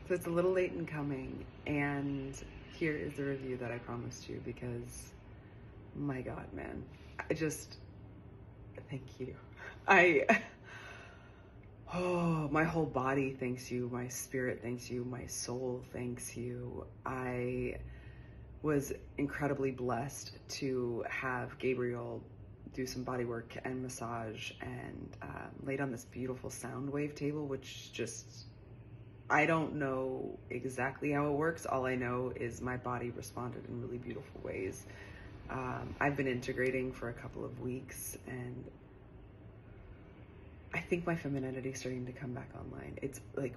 So it's a little late in coming, and here is the review that I promised you because, my God, man, thank you. My whole body thanks you, my spirit thanks you, my soul thanks you. I was incredibly blessed to have Gabriel do some body work and massage and laid on this beautiful sound wave table, which I don't know exactly how it works. All I know is my body responded in really beautiful ways. I've been integrating for a couple of weeks, and I think my femininity is starting to come back online. It's like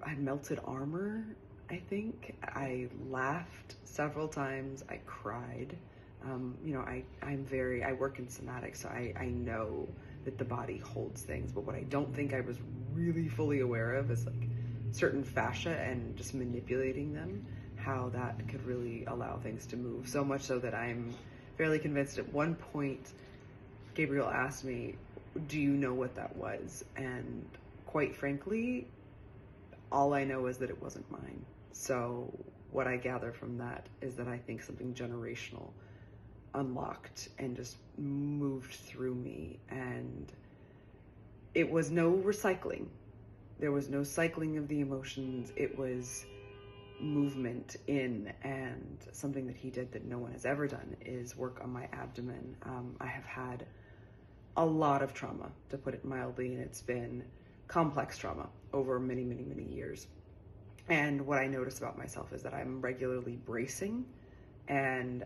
I melted armor, I think. I laughed several times. I cried. I work in somatics, so I know that the body holds things, but what I don't think I was really fully aware of is like certain fascia and just manipulating them, how that could really allow things to move. So much so that I'm fairly convinced at one point, Gabriel asked me, do you know what that was? And quite frankly, all I know is that it wasn't mine. So what I gather from that is that I think something generational unlocked and just moved through me, and it was no recycling. There was no cycling of the emotions. It was movement in, and something that he did that no one has ever done is work on my abdomen. I have had a lot of trauma, to put it mildly, and it's been complex trauma over many, many, many years. And what I notice about myself is that I'm regularly bracing, and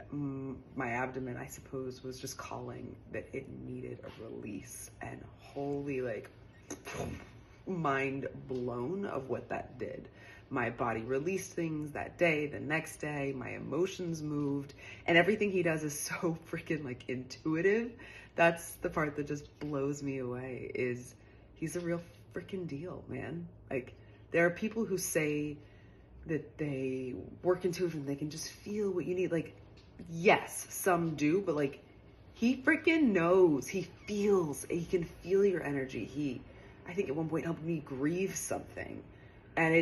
my abdomen, I suppose, was just calling that it needed a release. And holy, like, mind blown of what that did. My body released things that day, the next day, my emotions moved, and everything he does is so freaking like intuitive. That's the part that just blows me away, is he's a real freaking deal, man. Like, there are people who say that they work intuitively and they can just feel what you need. Like, yes, some do, but like, he freaking knows. He feels. He can feel your energy. I think at one point helped me grieve something, and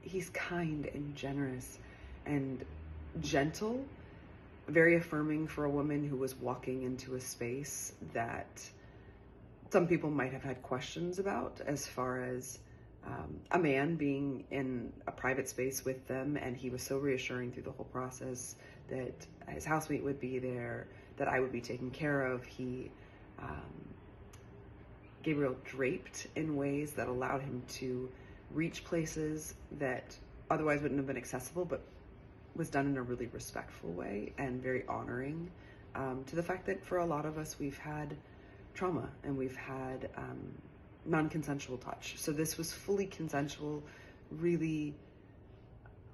he's kind and generous and gentle, very affirming for a woman who was walking into a space that some people might have had questions about, as far as a man being in a private space with them, and he was so reassuring through the whole process that his housemate would be there, that I would be taken care of. Gabriel draped in ways that allowed him to reach places that otherwise wouldn't have been accessible, but was done in a really respectful way and very honoring to the fact that for a lot of us, we've had trauma and we've had non-consensual touch. So this was fully consensual, really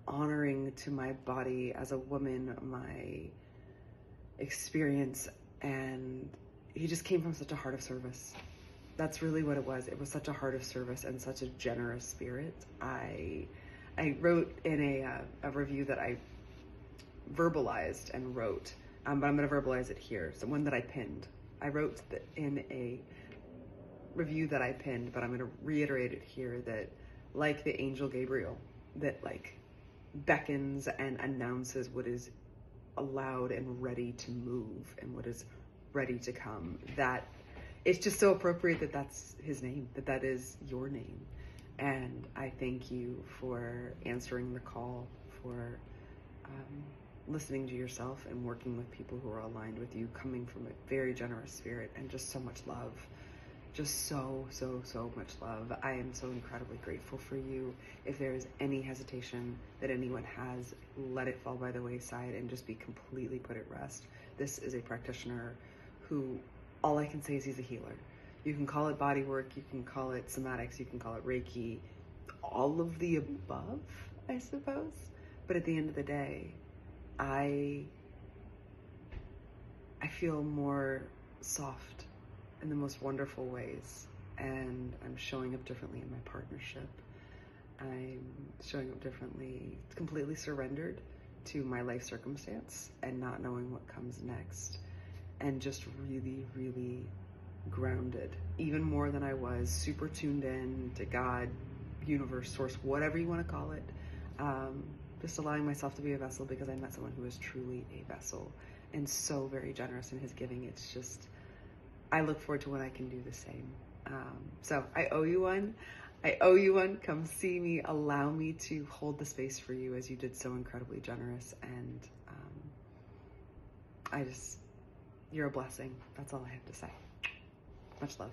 honoring to my body as a woman, my experience, and he just came from such a heart of service. That's really what it was. It was such a heart of service and such a generous spirit. I wrote in a review that I verbalized and wrote, but I'm going to verbalize it here. So one that I pinned. I wrote in a review that I pinned, but I'm going to reiterate it here, that like the angel Gabriel, that like beckons and announces what is allowed and ready to move and what is ready to come, that it's just so appropriate that that's his name, that is your name. And I thank you for answering the call, for listening to yourself and working with people who are aligned with you, coming from a very generous spirit, and just so much love. Just so, so, so much love. I am so incredibly grateful for you. If there is any hesitation that anyone has, let it fall by the wayside and just be completely put at rest. This is a practitioner who, all I can say is he's a healer. You can call it body work, you can call it somatics, you can call it Reiki, all of the above, I suppose. But at the end of the day, I feel more soft in the most wonderful ways, and I'm showing up differently in my partnership. I'm showing up differently, completely surrendered to my life circumstance and not knowing what comes next, and just really, really grounded, even more than I was, super tuned in to God, universe, source, whatever you want to call it. Just allowing myself to be a vessel because I met someone who is truly a vessel and so very generous in his giving. It's just, I look forward to when I can do the same. So I owe you one. I owe you one. Come see me. Allow me to hold the space for you as you did so incredibly generous. And you're a blessing. That's all I have to say. Much love.